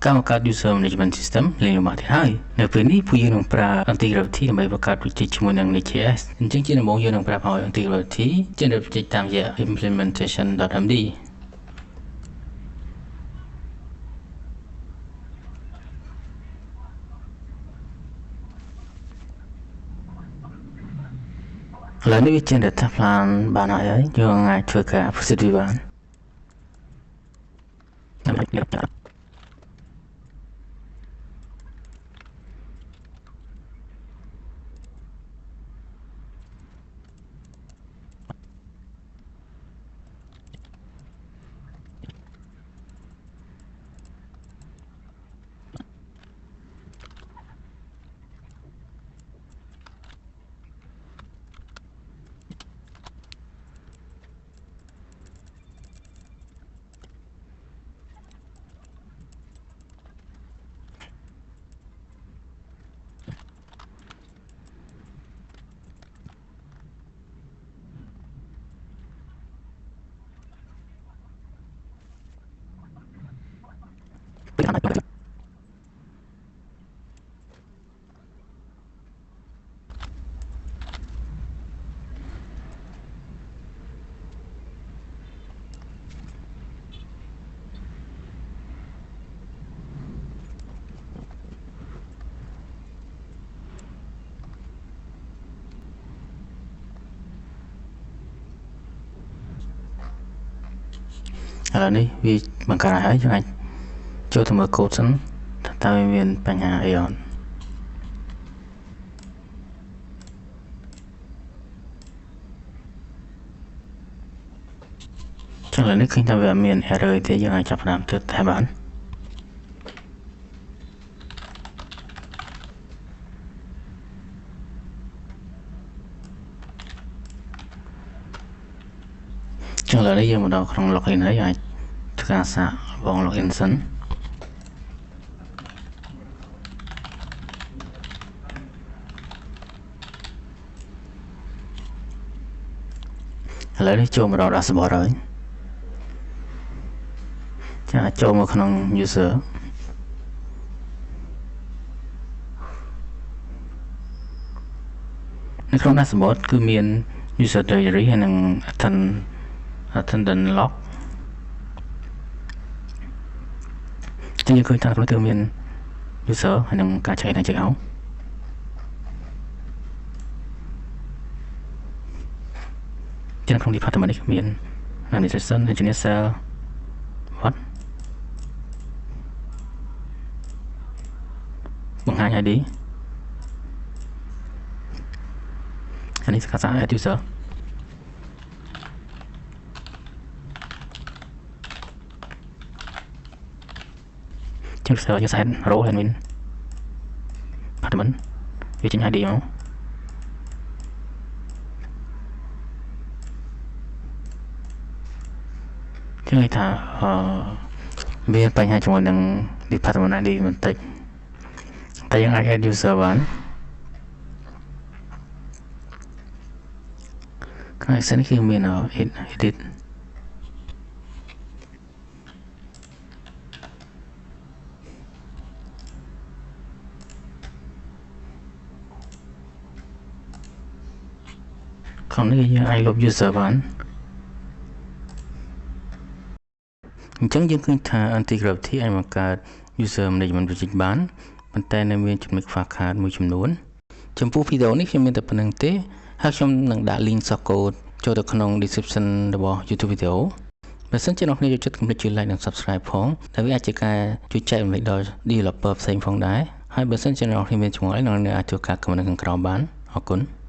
ការបង្កើត user management system លេងលំបាកទៅហើយនៅពេលនេះពួកយើងនឹងប្រើ Anti-Gravity ដើម្បីបង្កើត widget ជាមួយនឹង Next.js អញ្ចឹងជាដំបូងយើងនឹងប្រាប់ឲ្យ Anti-Gravity generate widget តាមរយៈ implementation.md ឥឡូវនេះវា generate plan បានហើយយើងអាចធ្វើការ proceed វាបានដើម្បីលក្ខណៈឥឡូវនេះវាបង្កើតហើយយើងអាចចូលទៅមើល code សិនតើវាមានបញ្ហាអីអត់ចឹងឥឡូវនេះឃើញថាវាមាន error ទេយើងអាចចាប់ផ្ដើមទៅតែបានចឹងឥឡូវនេះយើងមកដល់ក្នុង login ហើយអាចធ្វើការសាកបង login សិនឥឡូវនេះចូលមកដល់ dashboard ហើយចា៎ចូលមកក្នុង user នៅក្នុង dashboard គឺមាន user diary ហើយនិង attendant log ចឹងយើងឃើញថាក្នុងនោះមាន user ហើយនិងការcheck in និង check out ចឹងក្នុង department នេះមាន administration engineer cell what បង្ហាញ ID អានេះគឺការ add user user យើង set role admin department វាចេញ ID មកចឹងគេថាមានបញ្ហាជាមួយនឹង department ID បន្តិចតែយើងអាច add user បានខាង action នេះគឺមាន editក្នុងនេះយើងអាចលុប user បានអញ្ចឹងយើងឃើញថា Anti-Gravity អាចបង្កើត user management widget បានប៉ុន្តែនៅមានចំណុចខ្វះខាតមួយចំនួនចំពោះវីដេអូនេះខ្ញុំមានតែប៉ុណ្្នឹងទេហើយខ្ញុំនឹងដាក់ link source code ចូលទៅក្នុង description របស់ YouTube video បើសិនជាអ្នកនាងចូលចិត្តកុំភ្លេចជួយ like និង subscribe ផងដែលវាអាចជាការជួយចែករំលែកដល់ developer ផ្សេងផងដែរហើយបើសិនជាអ្នកនាងមានចម្ងល់អ្នកនាងអាចធ្វើការ comment នៅខាងក្រោមបានអរគុណ